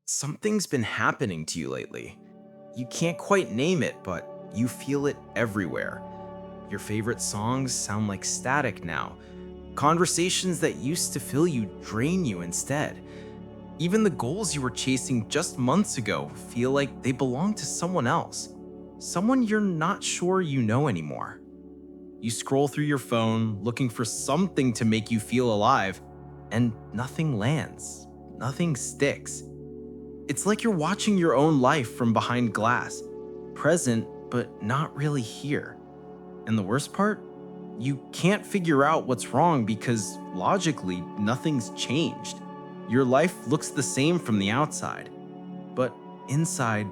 Something's been happening to you lately. You can't quite name it, but you feel it everywhere. Your favorite songs sound like static now. Conversations that used to fill you drain you instead. Even the goals you were chasing just months ago feel like they belong to someone else. Someone you're not sure you know anymore. You scroll through your phone looking for something to make you feel alive, and nothing lands. Nothing sticks. It's like you're watching your own life from behind glass, present but not really here. And the worst part? You can't figure out what's wrong because logically, nothing's changed. Your life looks the same from the outside, but inside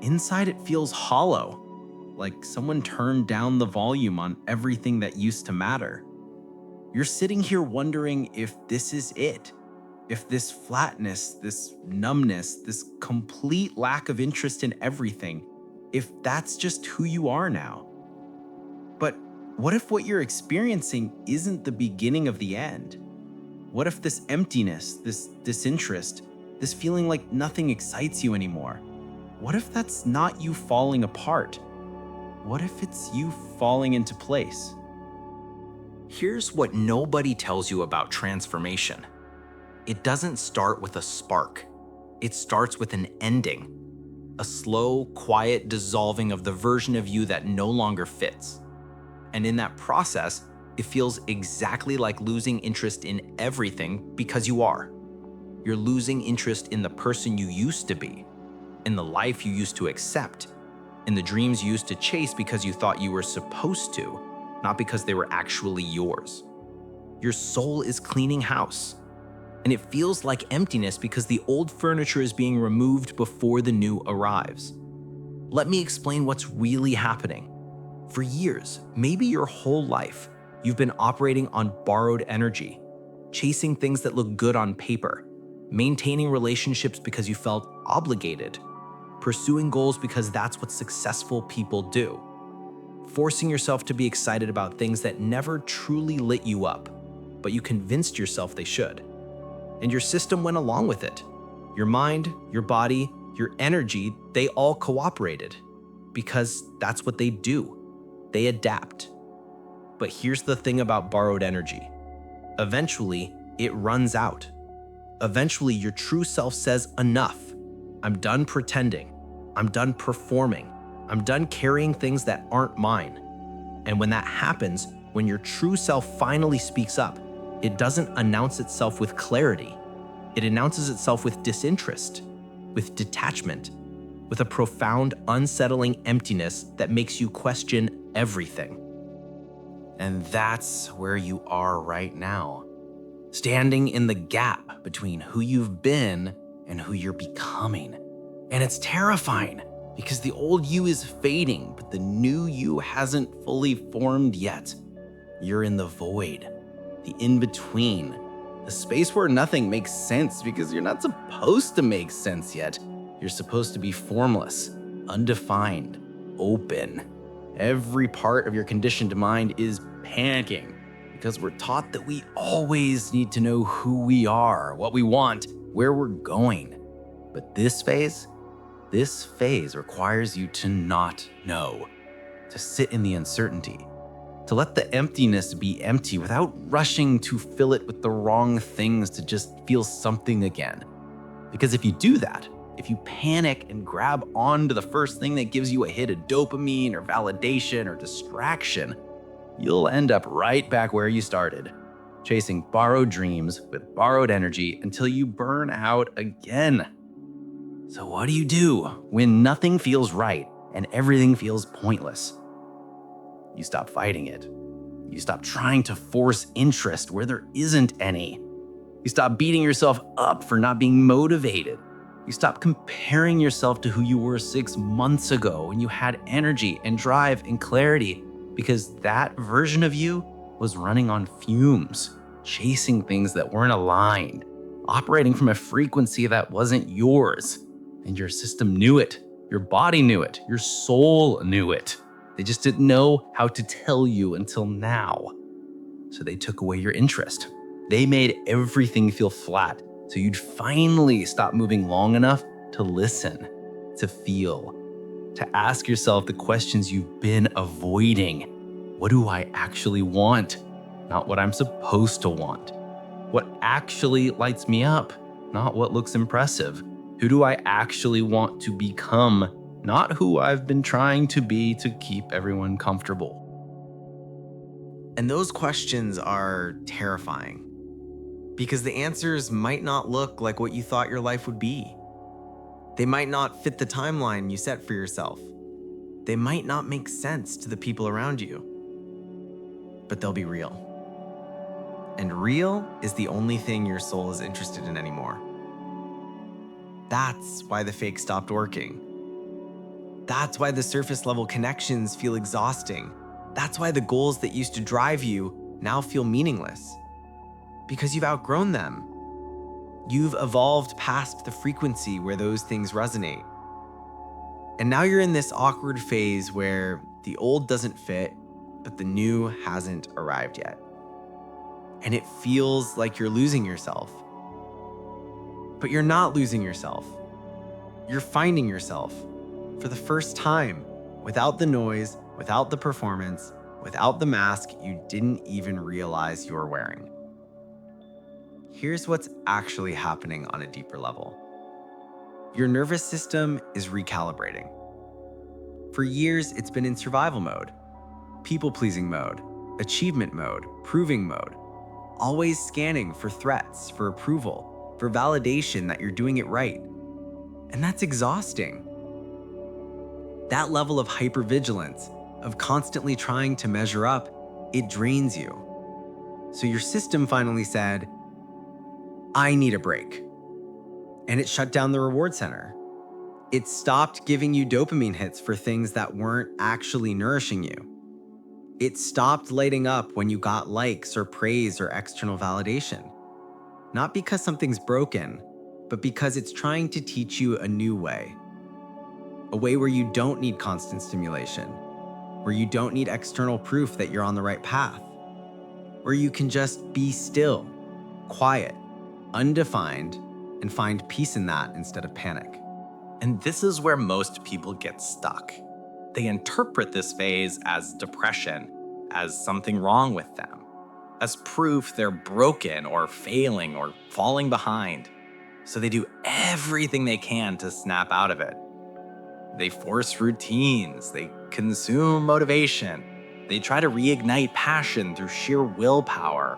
it feels hollow, like someone turned down the volume on everything that used to matter. You're sitting here wondering if this is it. If this flatness, this numbness, this complete lack of interest in everything, if that's just who you are now. But what if what you're experiencing isn't the beginning of the end? What if this emptiness, this disinterest, this feeling like nothing excites you anymore? What if that's not you falling apart? What if it's you falling into place? Here's what nobody tells you about transformation. It doesn't start with a spark. It starts with an ending. A slow, quiet dissolving of the version of you that no longer fits. And in that process, it feels exactly like losing interest in everything because you are. You're losing interest in the person you used to be, in the life you used to accept, in the dreams you used to chase because you thought you were supposed to, not because they were actually yours. Your soul is cleaning house. And it feels like emptiness because the old furniture is being removed before the new arrives. Let me explain what's really happening. For years, maybe your whole life, you've been operating on borrowed energy, chasing things that look good on paper, maintaining relationships because you felt obligated, pursuing goals because that's what successful people do, forcing yourself to be excited about things that never truly lit you up, but you convinced yourself they should. And your system went along with it. Your mind, your body, your energy, they all cooperated because that's what they do. They adapt. But here's the thing about borrowed energy. Eventually, it runs out. Eventually, your true self says, enough. I'm done pretending. I'm done performing. I'm done carrying things that aren't mine. And when that happens, when your true self finally speaks up, it doesn't announce itself with clarity. It announces itself with disinterest, with detachment, with a profound, unsettling emptiness that makes you question everything. And that's where you are right now, standing in the gap between who you've been and who you're becoming. And it's terrifying because the old you is fading, but the new you hasn't fully formed yet. You're in the void. The in-between, the space where nothing makes sense because you're not supposed to make sense yet. You're supposed to be formless, undefined, open. Every part of your conditioned mind is panicking because we're taught that we always need to know who we are, what we want, where we're going. But this phase requires you to not know, to sit in the uncertainty, to let the emptiness be empty without rushing to fill it with the wrong things to just feel something again. Because if you do that, if you panic and grab onto the first thing that gives you a hit of dopamine or validation or distraction, you'll end up right back where you started, chasing borrowed dreams with borrowed energy until you burn out again. So what do you do when nothing feels right and everything feels pointless? You stop fighting it. You stop trying to force interest where there isn't any. You stop beating yourself up for not being motivated. You stop comparing yourself to who you were 6 months ago when you had energy and drive and clarity, because that version of you was running on fumes, chasing things that weren't aligned, operating from a frequency that wasn't yours. And your system knew it. Your body knew it. Your soul knew it. They just didn't know how to tell you until now. So they took away your interest. They made everything feel flat So you'd finally stop moving long enough to listen, to feel, to ask yourself the questions you've been avoiding. What do I actually want? Not what I'm supposed to want. What actually lights me up? Not what looks impressive. Who do I actually want to become? Not who I've been trying to be to keep everyone comfortable. And those questions are terrifying because the answers might not look like what you thought your life would be. They might not fit the timeline you set for yourself. They might not make sense to the people around you, but they'll be real. And real is the only thing your soul is interested in anymore. That's why the fake stopped working. That's why the surface level connections feel exhausting. That's why the goals that used to drive you now feel meaningless. Because you've outgrown them. You've evolved past the frequency where those things resonate. And now you're in this awkward phase where the old doesn't fit, but the new hasn't arrived yet. And it feels like you're losing yourself. But you're not losing yourself. You're finding yourself for the first time, without the noise, without the performance, without the mask you didn't even realize you were wearing. Here's what's actually happening on a deeper level. Your nervous system is recalibrating. For years, it's been in survival mode, people-pleasing mode, achievement mode, proving mode, always scanning for threats, for approval, for validation that you're doing it right. And that's exhausting. That level of hypervigilance, of constantly trying to measure up, it drains you. So your system finally said, I need a break. And it shut down the reward center. It stopped giving you dopamine hits for things that weren't actually nourishing you. It stopped lighting up when you got likes or praise or external validation. Not because something's broken, but because it's trying to teach you a new way. A way where you don't need constant stimulation, where you don't need external proof that you're on the right path, where you can just be still, quiet, undefined, and find peace in that instead of panic. And this is where most people get stuck. They interpret this phase as depression, as something wrong with them, as proof they're broken or failing or falling behind. So they do everything they can to snap out of it. They force routines, they consume motivation, they try to reignite passion through sheer willpower.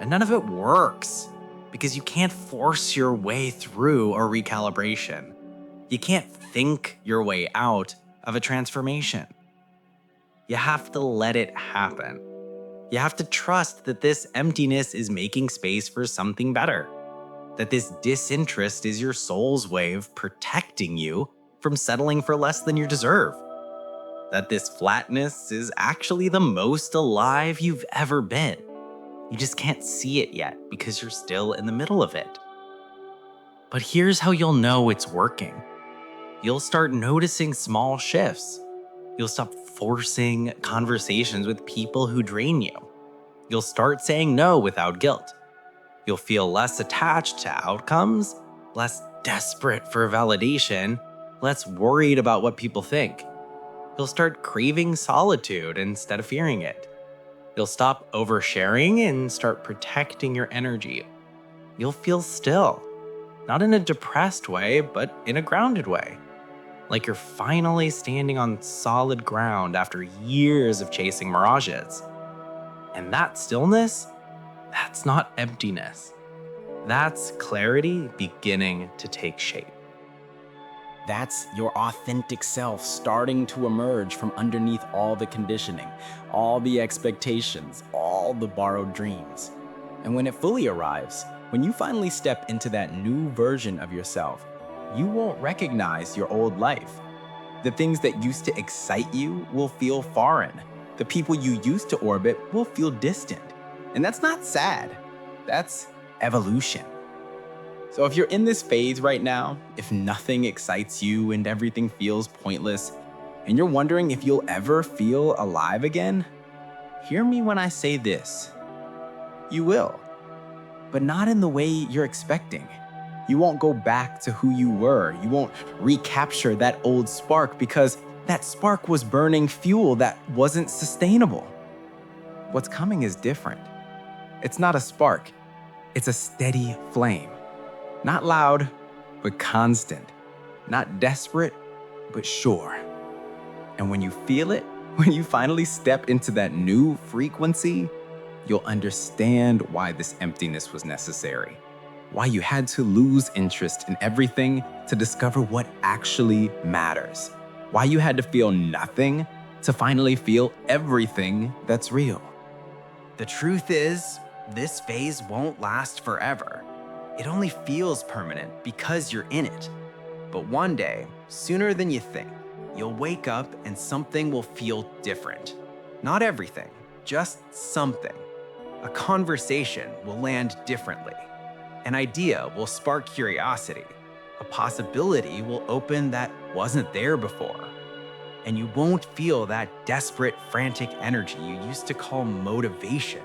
And none of it works because you can't force your way through a recalibration. You can't think your way out of a transformation. You have to let it happen. You have to trust that this emptiness is making space for something better. That this disinterest is your soul's way of protecting you from settling for less than you deserve. That this flatness is actually the most alive you've ever been. You just can't see it yet because you're still in the middle of it. But here's how you'll know it's working. You'll start noticing small shifts. You'll stop forcing conversations with people who drain you. You'll start saying no without guilt. You'll feel less attached to outcomes, less desperate for validation, less worried about what people think. You'll start craving solitude instead of fearing it. You'll stop oversharing and start protecting your energy. You'll feel still, not in a depressed way, but in a grounded way. Like you're finally standing on solid ground after years of chasing mirages. And that stillness, that's not emptiness. That's clarity beginning to take shape. That's your authentic self starting to emerge from underneath all the conditioning, all the expectations, all the borrowed dreams. And when it fully arrives, when you finally step into that new version of yourself, you won't recognize your old life. The things that used to excite you will feel foreign. The people you used to orbit will feel distant. And that's not sad. That's evolution. So if you're in this phase right now, if nothing excites you and everything feels pointless, and you're wondering if you'll ever feel alive again, hear me when I say this. You will. but not in the way you're expecting. You won't go back to who you were. You won't recapture that old spark because that spark was burning fuel that wasn't sustainable. What's coming is different. It's not a spark. It's a steady flame. Not loud, but constant. Not desperate, but sure. And when you feel it, when you finally step into that new frequency, you'll understand why this emptiness was necessary. Why you had to lose interest in everything to discover what actually matters. Why you had to feel nothing to finally feel everything that's real. The truth is, this phase won't last forever. It only feels permanent because you're in it. But one day, sooner than you think, you'll wake up and something will feel different. Not everything, just something. A conversation will land differently. An idea will spark curiosity. A possibility will open that wasn't there before. And you won't feel that desperate, frantic energy you used to call motivation.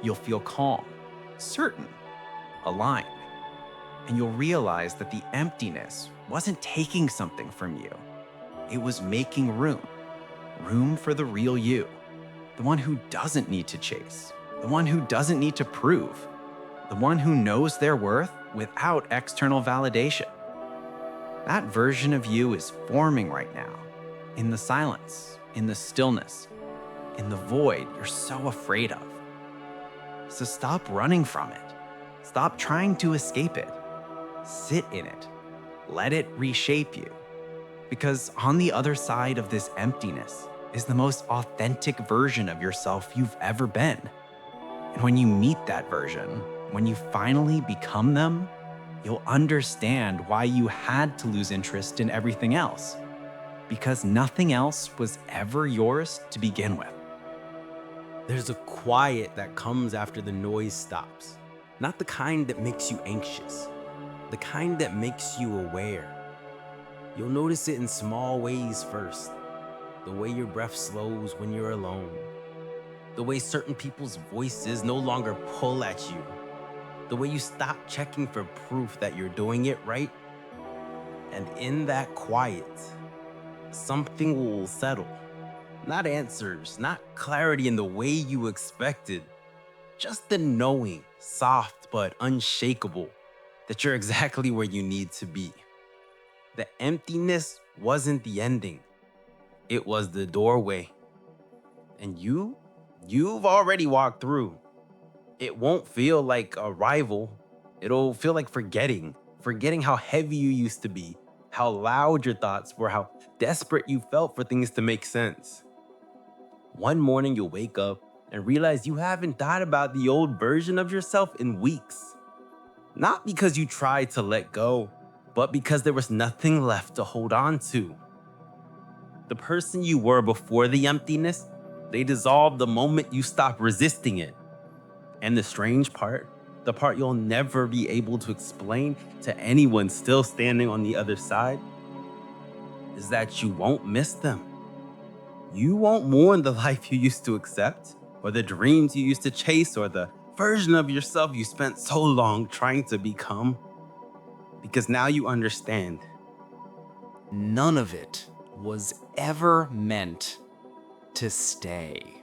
You'll feel calm, certain, aligned. And you'll realize that the emptiness wasn't taking something from you. It was making room. Room for the real you. The one who doesn't need to chase. The one who doesn't need to prove. The one who knows their worth without external validation. That version of you is forming right now. In the silence, in the stillness, in the void you're so afraid of. So stop running from it. Stop trying to escape it. Sit in it. Let it reshape you. Because on the other side of this emptiness is the most authentic version of yourself you've ever been. And when you meet that version, when you finally become them, you'll understand why you had to lose interest in everything else. Because nothing else was ever yours to begin with. There's a quiet that comes after the noise stops. Not the kind that makes you anxious, the kind that makes you aware. You'll notice it in small ways first. The way your breath slows when you're alone. The way certain people's voices no longer pull at you. The way you stop checking for proof that you're doing it right. And in that quiet, something will settle. Not answers, not clarity in the way you expected. Just the knowing, soft but unshakable, that you're exactly where you need to be. The emptiness wasn't the ending. It was the doorway. And you've already walked through. It won't feel like arrival. It'll feel like forgetting how heavy you used to be, how loud your thoughts were, how desperate you felt for things to make sense. One morning you'll wake up and realize you haven't thought about the old version of yourself in weeks. Not because you tried to let go, but because there was nothing left to hold on to. The person you were before the emptiness, they dissolved the moment you stopped resisting it. And the strange part, the part you'll never be able to explain to anyone still standing on the other side, is that you won't miss them. You won't mourn the life you used to accept, or the dreams you used to chase, or the version of yourself you spent so long trying to become. Because now you understand. None of it was ever meant to stay.